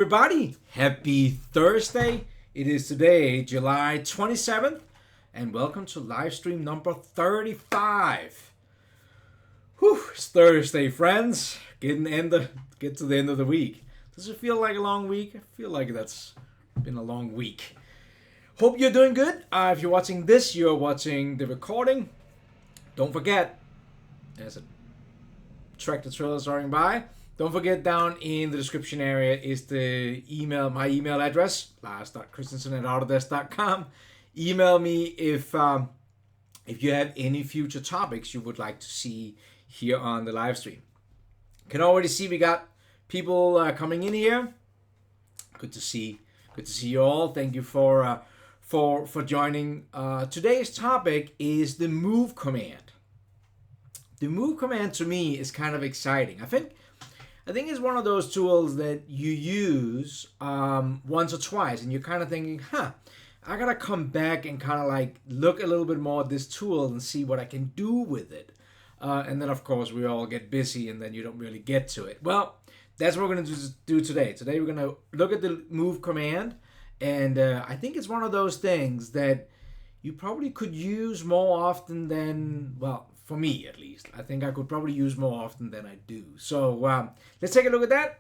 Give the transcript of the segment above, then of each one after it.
Everybody, happy Thursday. It is today, July 27th, and welcome to live stream number 35. Whew, it's Thursday, friends. Get to the end of the week. Does it feel like a long week? I feel like that's been a long week. Hope you're doing good. If you're watching this, you're watching the recording. Don't forget, there's a tractor trailer starting by. Don't forget, down in the description area is my email address, lars.christensen@autodesk.com. Email me if you have any future topics you would like to see here on the live stream. Can already see we got people coming in here. Good to see you all. Thank you for joining. Today's topic is the move command. The move command to me is kind of exciting. I think it's one of those tools that you use once or twice, and you're kind of thinking, I gotta come back and kind of like look a little bit more at this tool and see what I can do with it. And then, of course, we all get busy, and then you don't really get to it. Well, that's what we're gonna do today. Today, we're gonna look at the move command, and I think it's one of those things that you probably could use more often than, well, for me at least. I think I could probably use more often than I do. So let's take a look at that.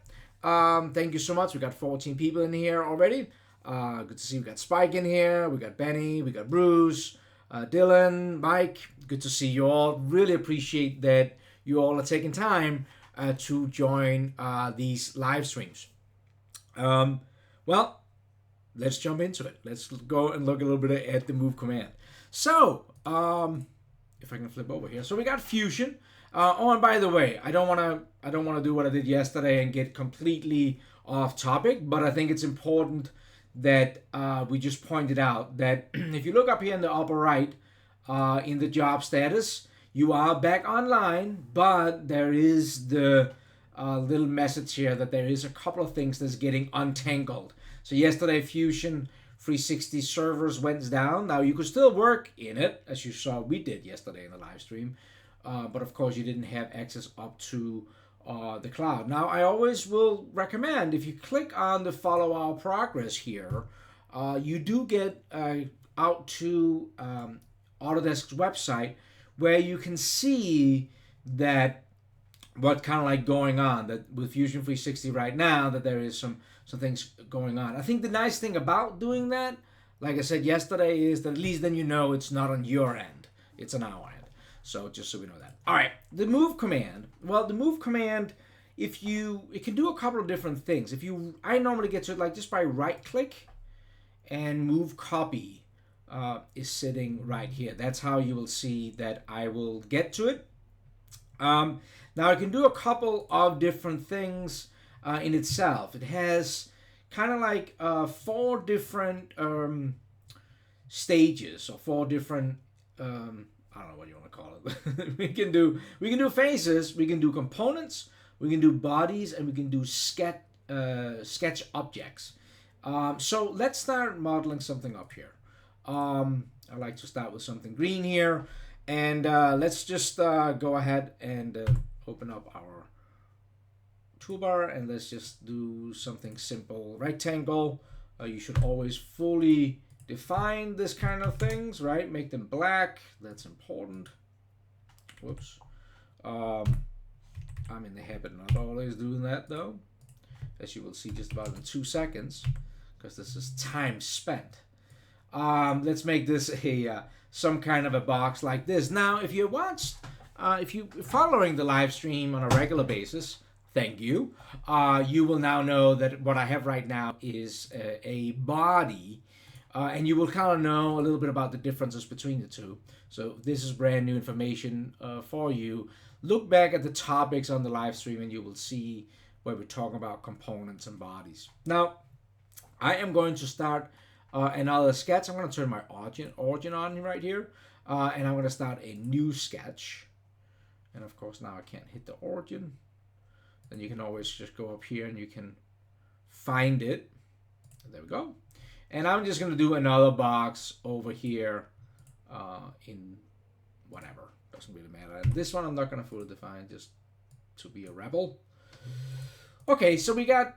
Thank you so much. We got 14 people in here already. Good to see we got Spike in here. We got Benny. We got Bruce, Dylan, Mike. Good to see you all. Really appreciate that you all are taking time to join these live streams. Well, let's jump into it. Let's go and look a little bit at the move command. So, if I can flip over here. So we got Fusion. And by the way, I don't want to do what I did yesterday and get completely off topic, but I think it's important that we just pointed out that if you look up here in the upper right, in the job status, you are back online, but there is the little message here that there is a couple of things that's getting untangled. So yesterday, Fusion 360 servers went down. Now you could still work in it, as you saw we did yesterday in the live stream, but of course you didn't have access up to the cloud. Now I always will recommend, if you click on the follow our progress here, you do get out to Autodesk's website where you can see that what kind of like going on that with Fusion 360 right now, that there is some things going on. I think the nice thing about doing that, like I said yesterday, is that at least then you know it's not on your end, it's on our end. So just so we know that. All right, the move command. Well, the move command, it can do a couple of different things. I normally get to it like just by right click, and move copy is sitting right here. That's how you will see that I will get to it. Now I can do a couple of different things in itself. It has kind of like 4 different stages, or 4 different I don't know what you want to call it. we can do faces, we can do components, we can do bodies, and we can do sketch objects. So let's start modeling something up here. I like to start with something green here, and let's just go ahead and open up our toolbar, and let's just do something simple. Rectangle. You should always fully define this kind of things, right? Make them black. That's important. Whoops. I'm in the habit of not always doing that though, as you will see just about in 2 seconds, because this is time spent. Let's make this a some kind of a box like this. Now, if you're following the live stream on a regular basis, thank you. You will now know that what I have right now is a body, and you will kind of know a little bit about the differences between the two. So this is brand new information for you. Look back at the topics on the live stream, and you will see where we're talking about components and bodies. Now, I am going to start another sketch. I'm going to turn my origin on right here, and I'm going to start a new sketch. And of course, now I can't hit the origin. Then you can always just go up here and you can find it. And there we go. And I'm just going to do another box over here in whatever. Doesn't really matter. And this one I'm not going to fully define, just to be a rebel. Okay, so we got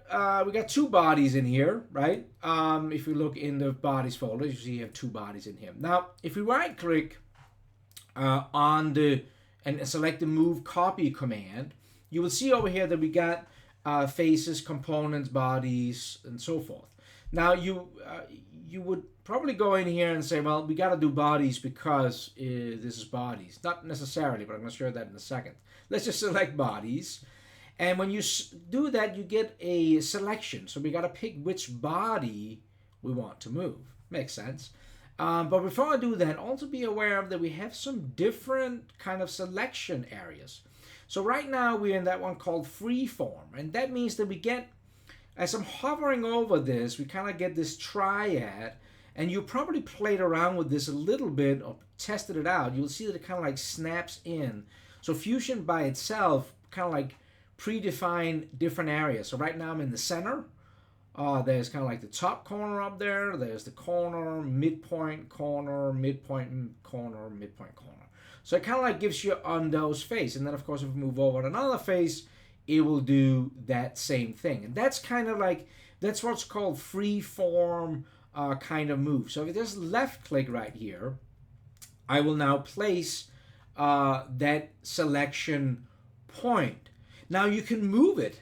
two bodies in here, right? If we look in the bodies folder, you see you have two bodies in here. Now, if we right click on the and select the move copy command, you will see over here that we got faces, components, bodies, and so forth. Now you would probably go in here and say, well, we got to do bodies because this is bodies. Not necessarily, but I'm going to show that in a second. Let's just select bodies. And when you do that, you get a selection. So we got to pick which body we want to move. Makes sense. But before I do that, also be aware of that we have some different kind of selection areas. So right now we're in that one called freeform. And that means that we get, as I'm hovering over this, we kind of get this triad. And you probably played around with this a little bit or tested it out. You'll see that it kind of like snaps in. So Fusion by itself kind of like predefine different areas. So right now I'm in the center. There's kind of like the top corner up there. There's the corner, midpoint, corner, midpoint, corner, midpoint, corner. So it kind of like gives you on those face. And then of course if we move over to another face, it will do that same thing. And that's kind of like, that's what's called free form kind of move. So if I just left click right here, I will now place that selection point. Now you can move it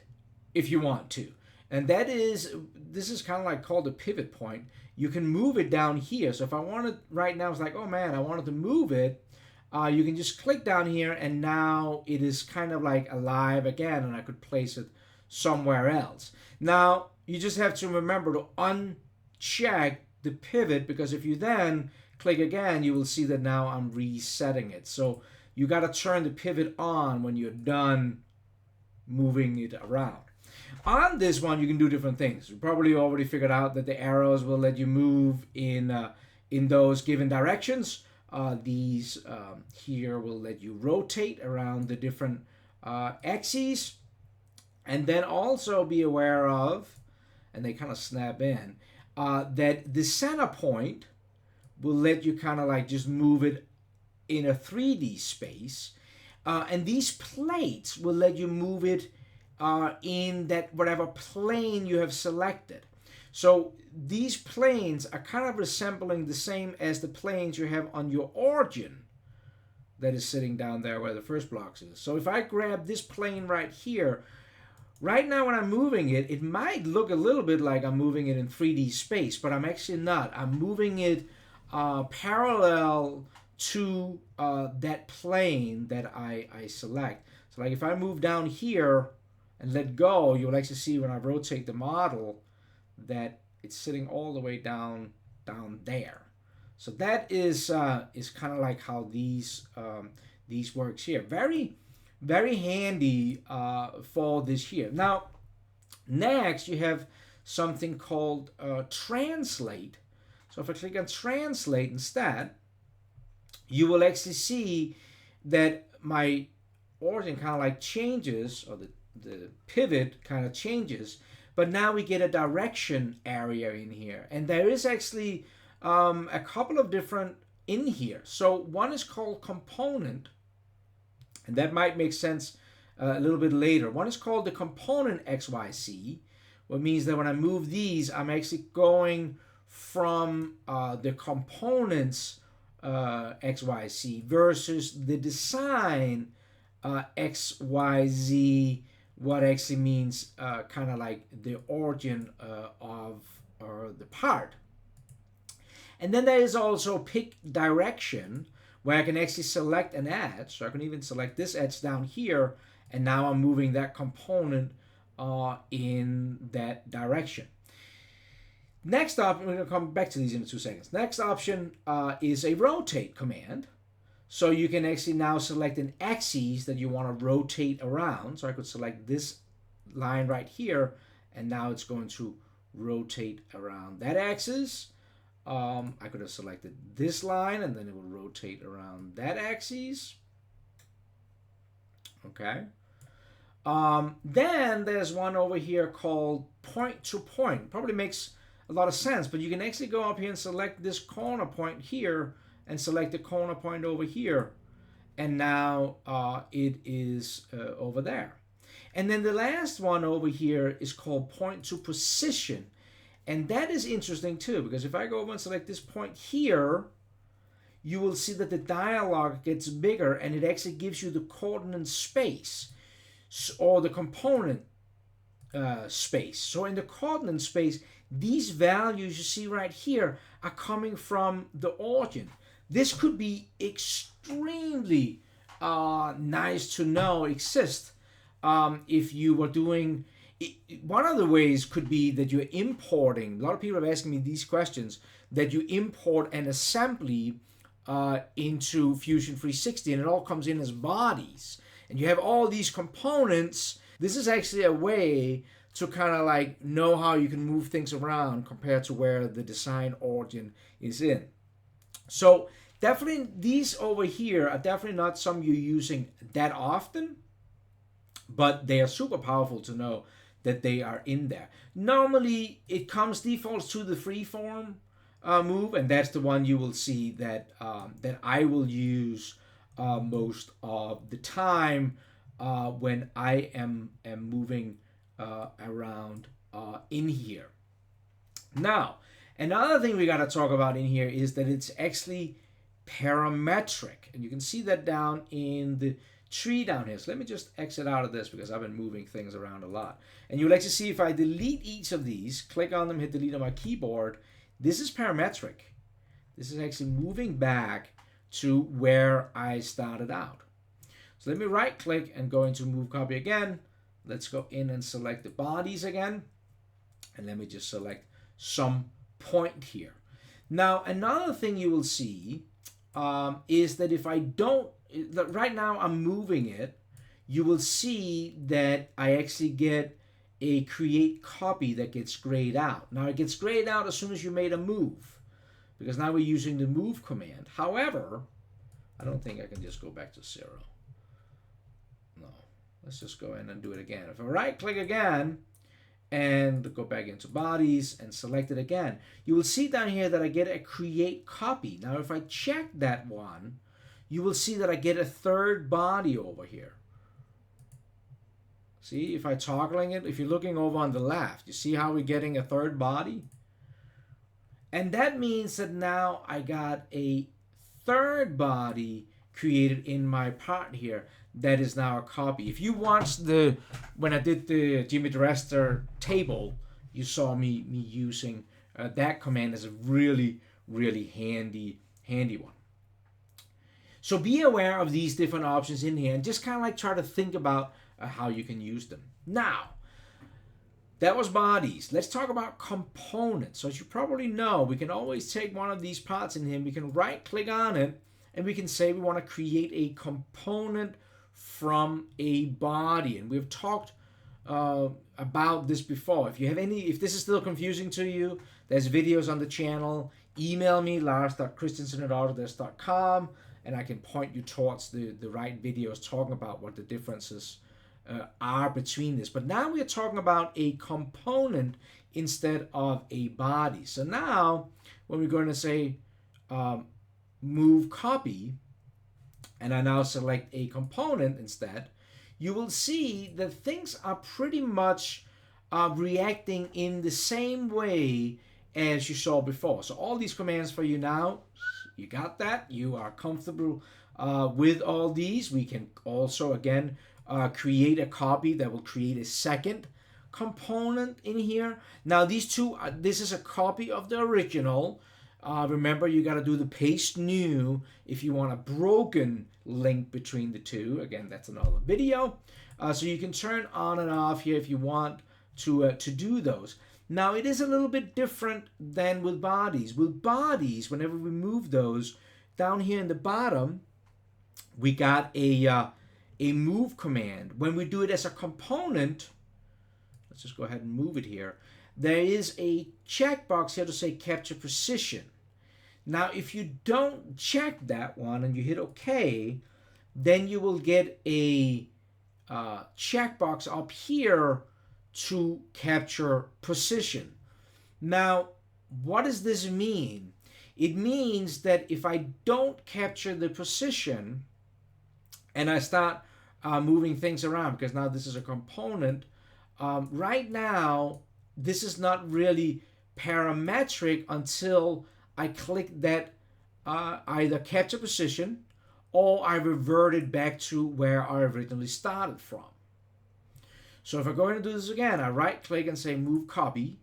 if you want to. And this is kind of like called a pivot point. You can move it down here. So if I wanted, right now it's like, oh man, I wanted to move it. You can just click down here and now it is kind of like alive again and I could place it somewhere else. Now, you just have to remember to uncheck the pivot because if you then click again, you will see that now I'm resetting it. So you got to turn the pivot on when you're done moving it around. On this one, you can do different things. You probably already figured out that the arrows will let you move in those given directions. These here will let you rotate around the different axes. And then also be aware of, and they kind of snap in, that the center point will let you kind of like just move it in a 3D space. And these plates will let you move it in that whatever plane you have selected. So these planes are kind of resembling the same as the planes you have on your origin that is sitting down there where the first blocks is. So if I grab this plane right here, right now when I'm moving it, it might look a little bit like I'm moving it in 3D space, but I'm actually not. I'm moving it parallel to that plane that I select. So like if I move down here and let go, you'll actually see when I rotate the model that it's sitting all the way down there. So that is kind of like how these works here. Very, very handy for this here. Now, next you have something called translate. So if I click on translate instead, you will actually see that my origin kind of like changes, or the pivot kind of changes, but now we get a direction area in here. And there is actually a couple of different in here. So one is called component, and that might make sense a little bit later. One is called the component XYZ, which means that when I move these, I'm actually going from the components XYZ versus the design XYZ, what actually means kind of like the origin of the part. And then there is also pick direction, where I can actually select an edge. So I can even select this edge down here, and now I'm moving that component in that direction. Next up, we're going to come back to these in 2 seconds. Next option is a rotate command. So you can actually now select an axis that you want to rotate around. So I could select this line right here, and now it's going to rotate around that axis. I could have selected this line, and then it will rotate around that axis. Okay. Then there's one over here called point to point. Probably makes a lot of sense, but you can actually go up here and select this corner point here and select the corner point over here, and now it is over there. And then the last one over here is called point to position. And that is interesting too, because if I go over and select this point here, you will see that the dialog gets bigger and it actually gives you the coordinate space or the component space. So in the coordinate space, these values you see right here are coming from the origin. This could be extremely nice to know exist if you were doing. One of the ways could be that you're importing. A lot of people are asking me these questions, that you import an assembly into Fusion 360 and it all comes in as bodies. And you have all these components. This is actually a way to kind of like know how you can move things around compared to where the design origin is in. So definitely these over here are definitely not some you're using that often, but they are super powerful to know that they are in there. Normally it comes defaults to the freeform move, and that's the one you will see that that I will use most of the time when I am moving around in here. Now, another thing we got to talk about in here is that it's actually parametric, and you can see that down in the tree down here. So let me just exit out of this because I've been moving things around a lot. And you'll actually see if I delete each of these, click on them, hit delete on my keyboard, this is parametric. This is actually moving back to where I started out. So let me right click and go into move copy again. Let's go in and select the bodies again. And let me just select some point here. Now, another thing you will see is that if I don't, right now I'm moving it, you will see that I actually get a create copy that gets grayed out. Now it gets grayed out as soon as you made a move, because now we're using the move command. However, I don't think I can just go back to 0. No, let's just go in and do it again. If I right click again and go back into bodies and select it again, you will see down here that I get a create copy. Now if I check that one, you will see that I get a third body over here. See, if I toggling it, if you're looking over on the left, you see how we're getting a third body? And that means that now I got a third body created in my part here that is now a copy. If you watched when I did the geometry raster table, you saw me using that command as a really, really handy one. So be aware of these different options in here and just kind of like try to think about how you can use them. Now, that was bodies. Let's talk about components. So as you probably know, we can always take one of these parts in here, we can right click on it, and we can say we want to create a component from a body. And we've talked about this before. If this is still confusing to you, there's videos on the channel. Email me, lars.christensen@autodesk.com, and I can point you towards the right videos talking about what the differences are between this. But now we're talking about a component instead of a body. So now when we're going to say move copy, and I now select a component instead, you will see that things are pretty much reacting in the same way as you saw before. So all these commands for you now, you got that? You are comfortable with all these. We can also, again, create a copy that will create a second component in here. Now these two, this is a copy of the original. Remember, you got to do the paste new if you want a broken link between the two. Again, that's another video. So you can turn on and off here if you want to do those. Now it is a little bit different than with bodies. With bodies, whenever we move those, down here in the bottom, we got a move command. When we do it as a component, let's just go ahead and move it here. There is a checkbox here to say capture precision. Now, if you don't check that one and you hit OK, then you will get a checkbox up here to capture precision. Now, what does this mean? It means that if I don't capture the precision and I start moving things around, because now this is a component. Right now, this is not really parametric until I click that either capture position or I revert it back to where I originally started from. So if I go in and do this again, I right click and say move copy.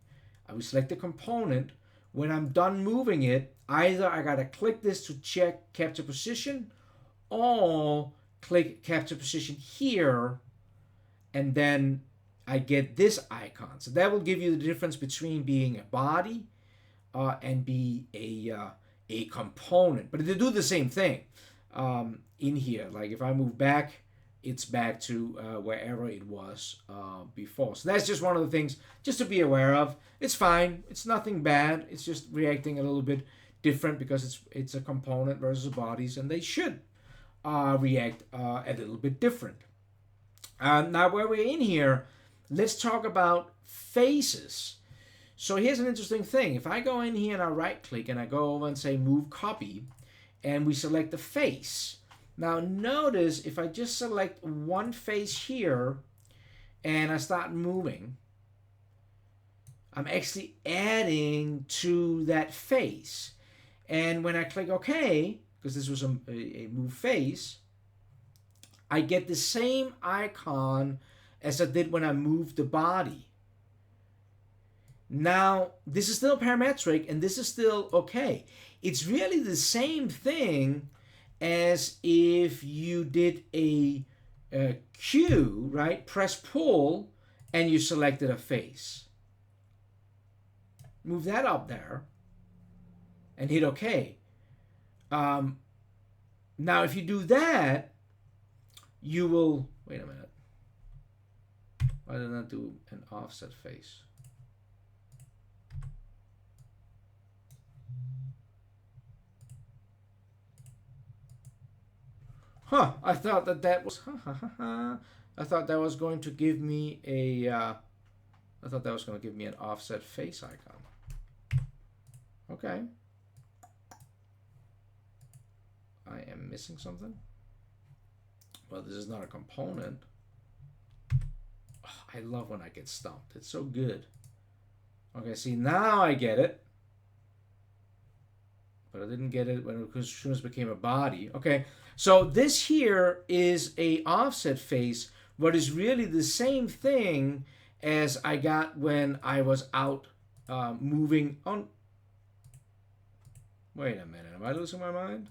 I will select the component. When I'm done moving it, either I gotta click this to check capture position or click capture position here, and then I get this icon. So that will give you the difference between being a body and be a component. But they do the same thing in here. Like if I move back, it's back to wherever it was before. So that's just one of the things just to be aware of. It's fine. It's nothing bad. It's just reacting a little bit different because it's a component versus bodies, and they should react a little bit different. Now, where we're in here, let's talk about faces. So here's an interesting thing. If I go in here and I right click and I go over and say move copy, and we select the face. Now notice if I just select one face here and I start moving, I'm actually adding to that face. And when I click OK, because this was a move face, I get the same icon as I did when I moved the body. Now, this is still parametric and this is still okay. It's really the same thing as if you did a Q, right? Press pull and you selected a face. Move that up there and hit OK. Now, if you do that, you will, wait a minute. Why did I not do an offset face? I thought that was, I thought that was going to give me a, I thought that was going to give me an offset face icon. Okay. I am missing something. Well, this is not a component. Oh, I love when I get stumped. It's so good. Okay, see, now I get it. But I didn't get it when it as soon as it became a body. Okay, so this here is a offset face, but is really the same thing as I got when I was out moving on. Wait a minute, am I losing my mind?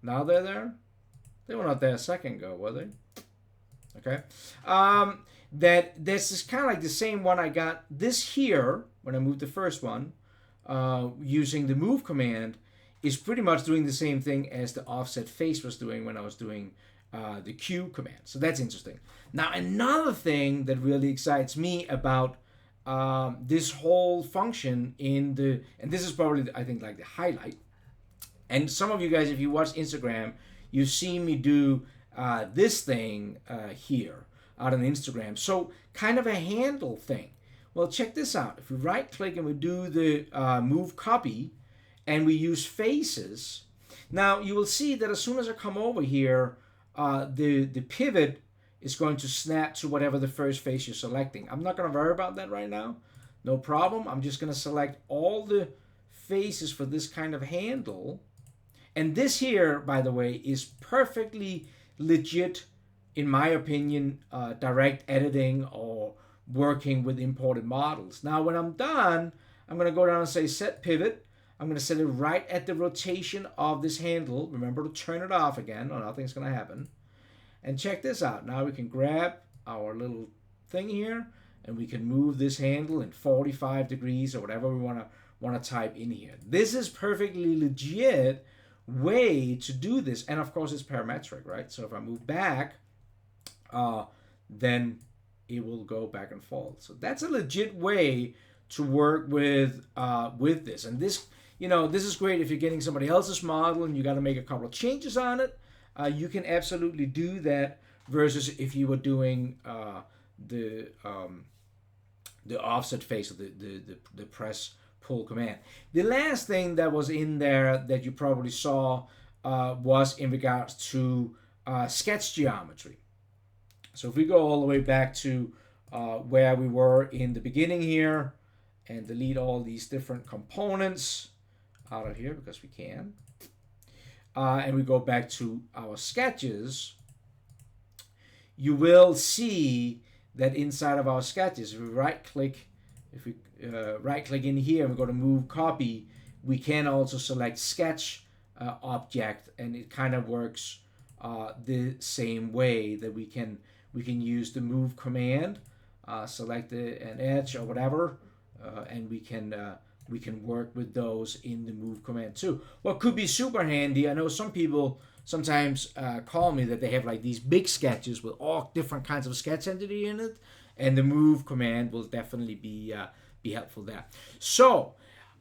Now they're there? They were not there a second ago, were they? Okay. That this is kind of like the same one I got this here when I moved the first one using the move command is pretty much doing the same thing as the offset face was doing when I was doing the Q command. So that's interesting. Now another thing that really excites me about this whole function in the, and this is probably I think like the highlight, and some of you guys if you watch Instagram you've seen me do this thing here out on Instagram. So kind of a handle thing. Well, check this out. If we right click and we do the move copy and we use faces, now you will see that as soon as I come over here, the pivot is going to snap to whatever the first face you're selecting. I'm not going to worry about that right now. No problem. I'm just going to select all the faces for this kind of handle. And this here, by the way, is perfectly legit, in my opinion, direct editing or working with imported models. Now, when I'm done, I'm going to go down and say set pivot. I'm going to set it right at the rotation of this handle. Remember to turn it off again or nothing's going to happen. And check this out. Now we can grab our little thing here and we can move this handle in 45 degrees or whatever we want to type in here. This is perfectly legit way to do this, and of course it's parametric, right? So if I move back, then it will go back and forth. So that's a legit way to work with this. And this, you know, this is great if you're getting somebody else's model and you got to make a couple of changes on it. You can absolutely do that versus if you were doing the offset face of the press pull command. The last thing that was in there that you probably saw was in regards to sketch geometry. So if we go all the way back to where we were in the beginning here and delete all these different components out of here because we can, and we go back to our sketches, you will see that inside of our sketches, if we right click in here and we go to move copy, we can also select sketch object, and it kind of works the same way that we can use the move command, select an edge or whatever, and we can work with those in the move command too. What could be super handy, I know some people sometimes call me that they have like these big sketches with all different kinds of sketch entity in it, and the move command will definitely be helpful there. So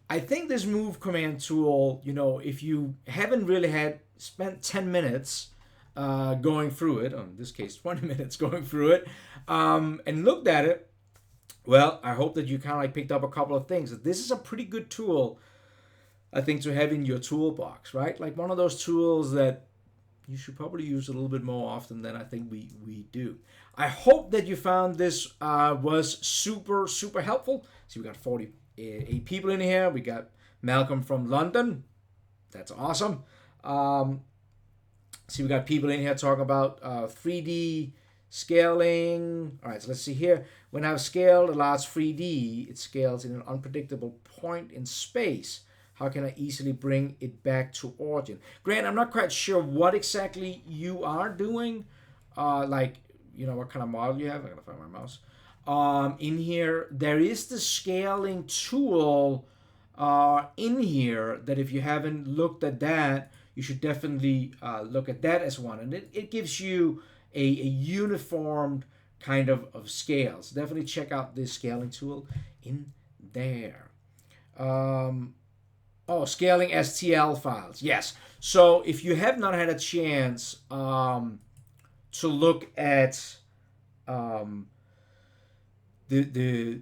I think this move command tool, if you haven't really spent 10 minutes going through it, or in this case 20 minutes going through it, and looked at it, well, I hope that you kind of like picked up a couple of things. This is a pretty good tool, I think, to have in your toolbox, right? Like one of those tools that you should probably use a little bit more often than I think we do. I hope that you found this was super, super helpful. See, we got 48 people in here. We got Malcolm from London. That's awesome. See, we got people in here talking about 3D scaling. All right, so let's see here. When I've scaled a large 3D, it scales in an unpredictable point in space. How can I easily bring it back to origin? Grant, I'm not quite sure what exactly you are doing. What kind of model you have. I gotta find my mouse. In here, there is the scaling tool in here that if you haven't looked at that, you should definitely look at that as one. And it gives you a uniformed kind of scales. Definitely check out this scaling tool in there. Scaling STL files. Yes. So if you have not had a chance to look at the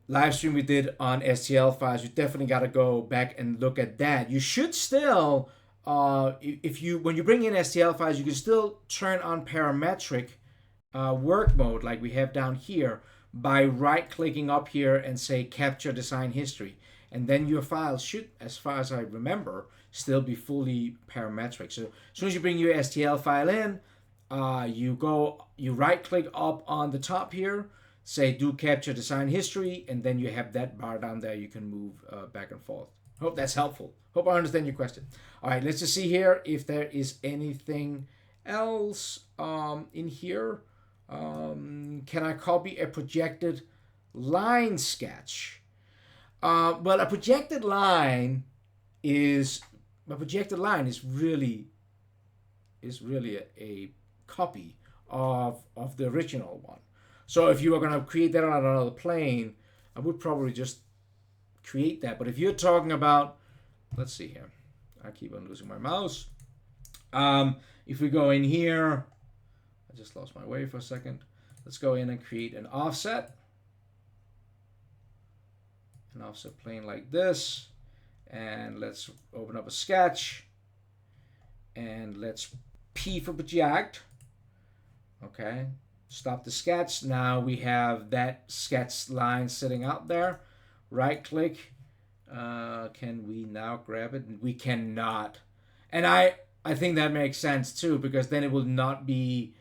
live stream we did on STL files, you definitely got to go back and look at that. You should still, when you bring in STL files, you can still turn on parametric work mode like we have down here by right-clicking up here and say Capture Design History. And then your files should, as far as I remember, still be fully parametric. So as soon as you bring your STL file in, you right-click up on the top here, say Do Capture Design History, and then you have that bar down there you can move back and forth. Hope that's helpful. Hope I understand your question. All right, let's just see here if there is anything else in here. Can I copy a projected line sketch? Well, a projected line is really a copy of the original one. So if you were going to create that on another plane, I would probably just create that. But if you're talking about, let's see here, I keep on losing my mouse. If we go in here, I just lost my way for a second. Let's go in and create an offset plane like this, and let's open up a sketch, and let's P for project. Okay, stop the sketch. Now we have that sketch line sitting out there. Right click. Can we now grab it? We cannot. And I think that makes sense too, because then it will not be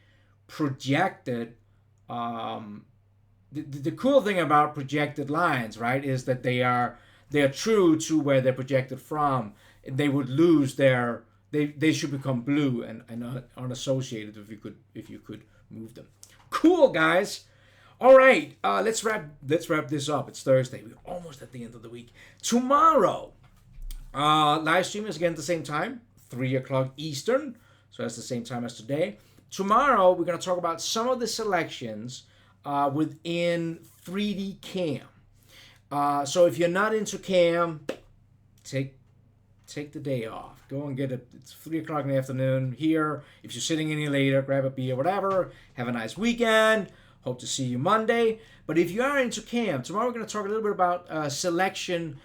projected. The cool thing about projected lines, right, is that they are true to where they're projected from. They would lose they should become blue and unassociated if you could move them. Cool, guys. All right, let's wrap this up. It's Thursday. We're almost at the end of the week. Tomorrow, live stream is again at the same time, 3:00 Eastern. So that's the same time as today. Tomorrow, we're going to talk about some of the selections within 3D Cam. So if you're not into Cam, take the day off. Go and get it. It's 3:00 in the afternoon here. If you're sitting any later, grab a beer, whatever. Have a nice weekend. Hope to see you Monday. But if you are into Cam, tomorrow we're going to talk a little bit about selection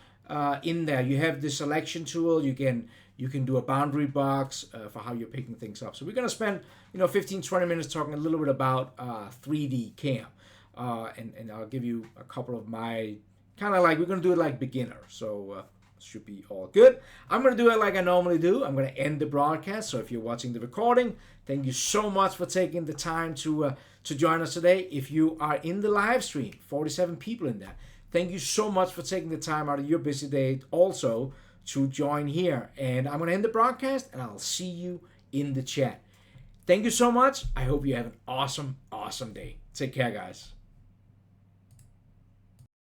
in there. You have the selection tool. You You can do a boundary box for how you're picking things up. So we're going to spend 15, 20 minutes talking a little bit about 3D CAM. And I'll give you a couple of my, kind of like, we're going to do it like beginner. So should be all good. I'm going to do it like I normally do. I'm going to end the broadcast. So if you're watching the recording, thank you so much for taking the time to join us today. If you are in the live stream, 47 people in there, thank you so much for taking the time out of your busy day also to join here. And I'm going to end the broadcast, and I'll see you in the chat. Thank you so much. I hope you have an awesome, awesome day. Take care, guys.